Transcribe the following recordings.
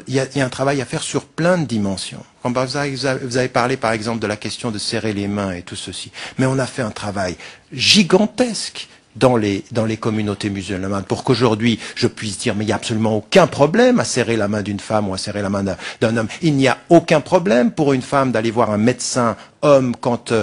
il y a un travail à faire sur plein de dimensions. Comme vous avez parlé par exemple de la question de serrer les mains et tout ceci. Mais on a fait un travail gigantesque dans les communautés musulmanes pour qu'aujourd'hui je puisse dire mais il n'y a absolument aucun problème à serrer la main d'une femme ou à serrer la main d'un homme. Il n'y a aucun problème pour une femme d'aller voir un médecin homme quand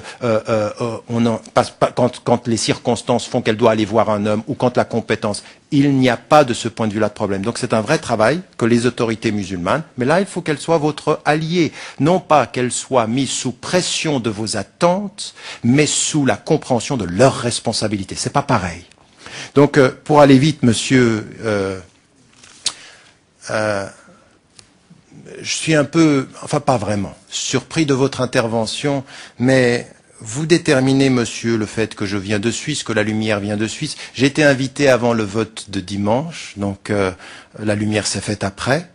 quand les circonstances font qu'elle doit aller voir un homme ou quand la compétence. Il n'y a pas de ce point de vue-là de problème. Donc c'est un vrai travail que les autorités musulmanes, mais là il faut qu'elles soient votre alliée, non pas qu'elles soient mises sous pression de vos attentes, mais sous la compréhension de leurs responsabilités. C'est pas pareil. Donc pour aller vite, monsieur, je suis un peu, enfin pas vraiment, surpris de votre intervention, mais vous déterminez, monsieur, le fait que je viens de Suisse, que la lumière vient de Suisse. J'ai été invité avant le vote de dimanche, donc la lumière s'est faite après,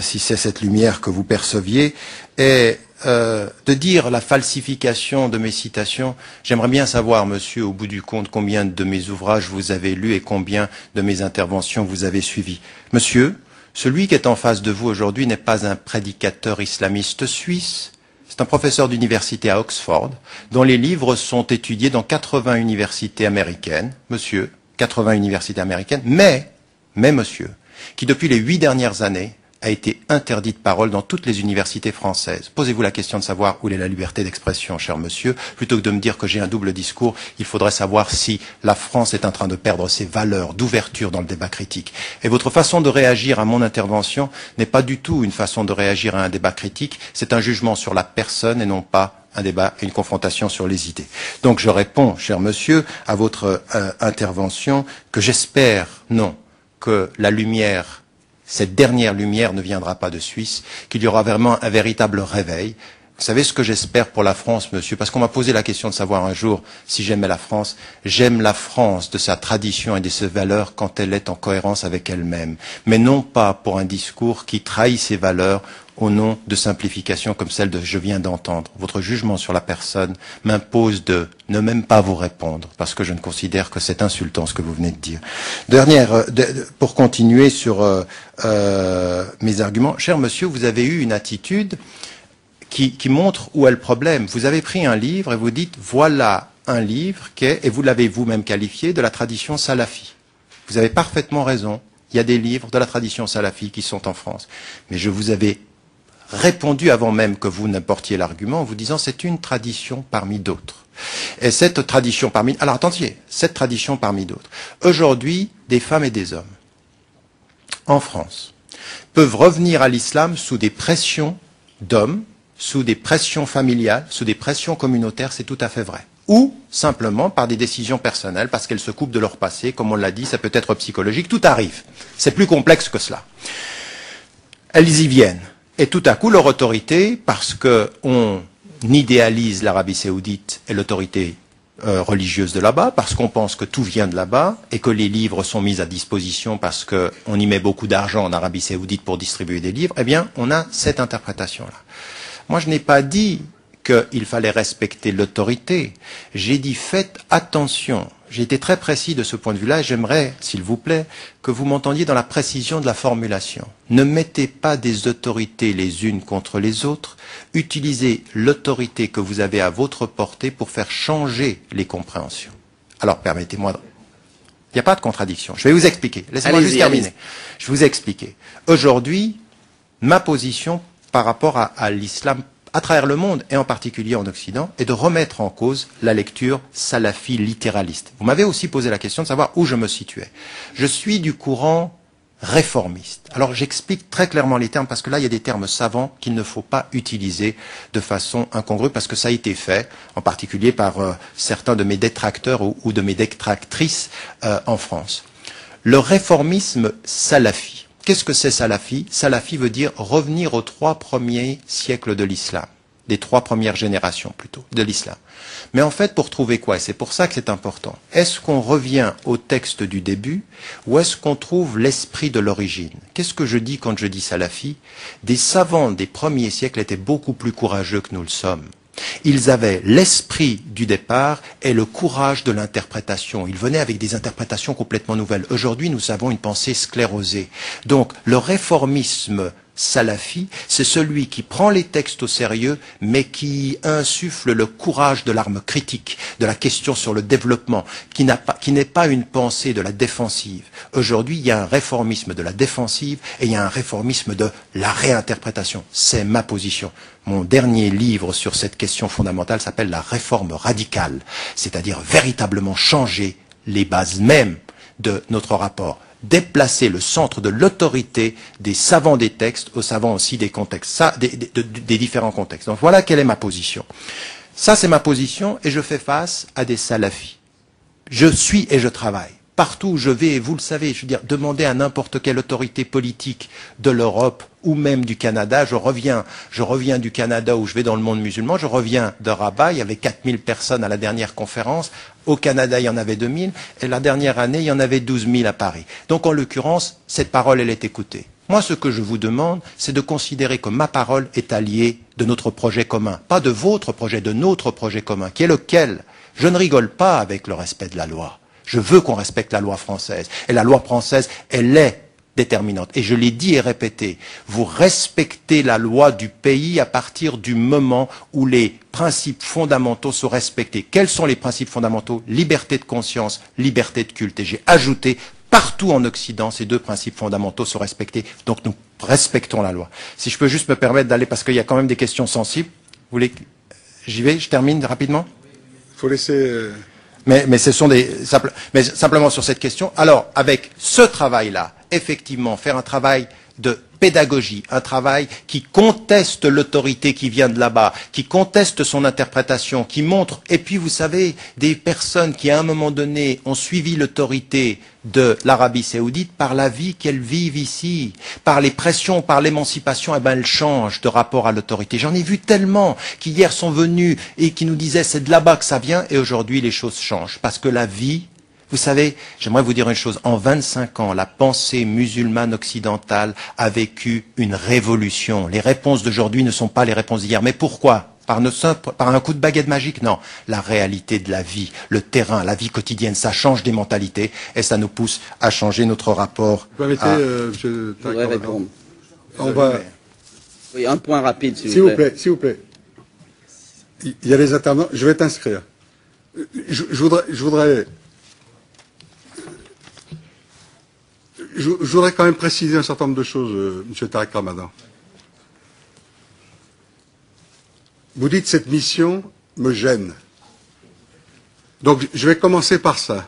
si c'est cette lumière que vous perceviez. Et de dire la falsification de mes citations, j'aimerais bien savoir, monsieur, au bout du compte, combien de mes ouvrages vous avez lus et combien de mes interventions vous avez suivies. Monsieur, celui qui est en face de vous aujourd'hui n'est pas un prédicateur islamiste suisse. C'est un professeur d'université à Oxford, dont les livres sont étudiés dans 80 universités américaines, monsieur, 80 universités américaines, mais monsieur, qui depuis les 8 dernières années a été interdit de parole dans toutes les universités françaises. Posez-vous la question de savoir où est la liberté d'expression, cher monsieur. Plutôt que de me dire que j'ai un double discours, il faudrait savoir si la France est en train de perdre ses valeurs d'ouverture dans le débat critique. Et votre façon de réagir à mon intervention n'est pas du tout une façon de réagir à un débat critique, c'est un jugement sur la personne et non pas un débat et une confrontation sur les idées. Donc je réponds, cher monsieur, à votre intervention que j'espère, non, que la lumière, cette dernière lumière ne viendra pas de Suisse, qu'il y aura vraiment un véritable réveil. Vous savez ce que j'espère pour la France, monsieur, parce qu'on m'a posé la question de savoir un jour si j'aimais la France. J'aime la France de sa tradition et de ses valeurs quand elle est en cohérence avec elle-même, mais non pas pour un discours qui trahit ses valeurs au nom de simplifications comme celle de je viens d'entendre. Votre jugement sur la personne m'impose de ne même pas vous répondre, parce que je ne considère que c'est insultant ce que vous venez de dire. Dernière, pour continuer sur mes arguments, cher monsieur, vous avez eu une attitude qui montre où est le problème. Vous avez pris un livre et vous dites voilà un livre qui est, et vous l'avez vous-même qualifié, de la tradition salafi. Vous avez parfaitement raison. Il y a des livres de la tradition salafi qui sont en France. Mais je vous avais répondu avant même que vous n'apportiez l'argument en vous disant c'est une tradition parmi d'autres. Et cette tradition parmi... Alors attendiez, cette tradition parmi d'autres. Aujourd'hui, des femmes et des hommes, en France, peuvent revenir à l'islam sous des pressions d'hommes, sous des pressions familiales, sous des pressions communautaires, c'est tout à fait vrai. Ou simplement par des décisions personnelles, parce qu'elles se coupent de leur passé, comme on l'a dit, ça peut être psychologique, tout arrive. C'est plus complexe que cela. Elles y viennent. Et tout à coup, leur autorité, parce qu'on idéalise l'Arabie saoudite et l'autorité religieuse de là-bas, parce qu'on pense que tout vient de là-bas, et que les livres sont mis à disposition parce qu'on y met beaucoup d'argent en Arabie saoudite pour distribuer des livres, eh bien, on a cette interprétation-là. Moi, je n'ai pas dit qu'il fallait respecter l'autorité. J'ai dit faites attention. J'ai été très précis de ce point de vue-là et j'aimerais, s'il vous plaît, que vous m'entendiez dans la précision de la formulation. Ne mettez pas des autorités les unes contre les autres. Utilisez l'autorité que vous avez à votre portée pour faire changer les compréhensions. Alors, permettez-moi de... Il n'y a pas de contradiction. Je vais vous expliquer. Laissez-moi juste terminer. Je vais vous expliquer. Aujourd'hui, ma position par rapport à l'islam à travers le monde, et en particulier en Occident, est de remettre en cause la lecture salafi littéraliste. Vous m'avez aussi posé la question de savoir où je me situais. Je suis du courant réformiste. Alors j'explique très clairement les termes, parce que là il y a des termes savants qu'il ne faut pas utiliser de façon incongrue, parce que ça a été fait, en particulier par certains de mes détracteurs ou de mes détractrices en France. Le réformisme salafi. Qu'est-ce que c'est salafi? Salafi veut dire revenir aux 3 premiers siècles de l'islam, des 3 premières générations plutôt de l'islam. Mais en fait, pour trouver quoi? Et c'est pour ça que c'est important. Est-ce qu'on revient au texte du début ou est-ce qu'on trouve l'esprit de l'origine? Qu'est-ce que je dis quand je dis salafi? Des savants des premiers siècles étaient beaucoup plus courageux que nous le sommes. Ils avaient l'esprit du départ et le courage de l'interprétation. Ils venaient avec des interprétations complètement nouvelles. Aujourd'hui, nous avons une pensée sclérosée. Donc, le réformisme salafi, c'est celui qui prend les textes au sérieux, mais qui insuffle le courage de l'arme critique, de la question sur le développement, qui n'est pas une pensée de la défensive. Aujourd'hui, il y a un réformisme de la défensive et il y a un réformisme de la réinterprétation. C'est ma position. Mon dernier livre sur cette question fondamentale s'appelle La réforme radicale, c'est-à-dire véritablement changer les bases mêmes de notre rapport. Déplacer le centre de l'autorité des savants des textes aux savants aussi des contextes, des différents contextes. Donc voilà quelle est ma position. Ça, c'est ma position et je fais face à des salafis. Je suis et je travaille. Partout où je vais, et vous le savez, je veux dire, demandez à n'importe quelle autorité politique de l'Europe ou même du Canada, je reviens du Canada où je vais dans le monde musulman, je reviens de Rabat, il y avait 4000 personnes à la dernière conférence, au Canada il y en avait 2000, et la dernière année il y en avait 12 000 à Paris. Donc en l'occurrence, cette parole elle est écoutée. Moi ce que je vous demande, c'est de considérer que ma parole est alliée de notre projet commun, pas de votre projet, de notre projet commun, qui est lequel? Je ne rigole pas avec le respect de la loi. Je veux qu'on respecte la loi française. Et la loi française, elle est déterminante. Et je l'ai dit et répété, vous respectez la loi du pays à partir du moment où les principes fondamentaux sont respectés. Quels sont les principes fondamentaux? Liberté de conscience, liberté de culte. Et j'ai ajouté, partout en Occident, ces deux principes fondamentaux sont respectés. Donc nous respectons la loi. Si je peux juste me permettre d'aller, parce qu'il y a quand même des questions sensibles. Vous voulez... J'y vais, je termine rapidement. Il faut laisser... Mais ce sont mais simplement sur cette question. Alors, avec ce travail-là, effectivement, faire un travail de pédagogie, un travail qui conteste l'autorité qui vient de là-bas, qui conteste son interprétation, qui montre, et puis vous savez, des personnes qui à un moment donné ont suivi l'autorité de l'Arabie Saoudite par la vie qu'elles vivent ici, par les pressions, par l'émancipation, eh ben elles changent de rapport à l'autorité. J'en ai vu tellement qui hier sont venus et qui nous disaient c'est de là-bas que ça vient, et aujourd'hui les choses changent, parce que la vie... Vous savez, j'aimerais vous dire une chose, en 25 ans, la pensée musulmane occidentale a vécu une révolution. Les réponses d'aujourd'hui ne sont pas les réponses d'hier. Mais pourquoi? Par un coup de baguette magique? Non. La réalité de la vie, le terrain, la vie quotidienne, ça change des mentalités et ça nous pousse à changer notre rapport. Vous permettez, Je voudrais répondre. On va... Oui, un point rapide, s'il vous plaît. S'il vous plaît. Il y a les intervenants. Je vais t'inscrire. Je voudrais quand même préciser un certain nombre de choses, M. Tariq Ramadan. Vous dites cette mission me gêne. Donc je vais commencer par ça.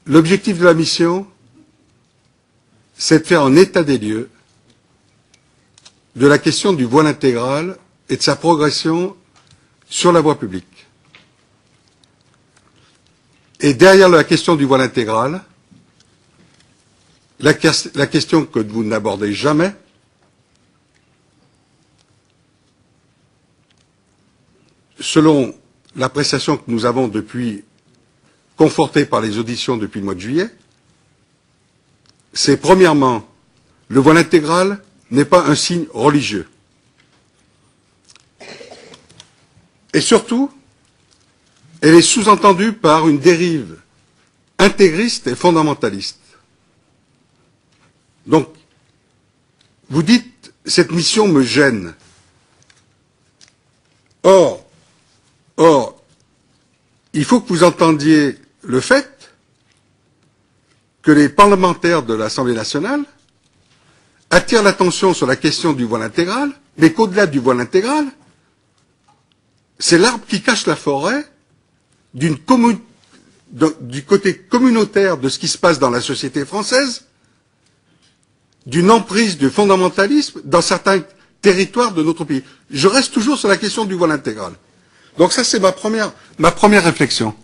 L'objectif de la mission, c'est de faire un état des lieux de la question du voile intégral et de sa progression sur la voie publique. Et derrière la question du voile intégral, la question que vous n'abordez jamais, selon l'appréciation que nous avons depuis, confortée par les auditions depuis le mois de juillet, c'est premièrement, le voile intégral n'est pas un signe religieux. Et surtout, elle est sous-entendue par une dérive intégriste et fondamentaliste. Donc, vous dites, cette mission me gêne. Or, il faut que vous entendiez le fait que les parlementaires de l'Assemblée nationale attirent l'attention sur la question du voile intégral, mais qu'au-delà du voile intégral, c'est l'arbre qui cache la forêt du côté communautaire de ce qui se passe dans la société française, d'une emprise du fondamentalisme dans certains territoires de notre pays. Je reste toujours sur la question du voile intégral. Donc ça, c'est ma première réflexion.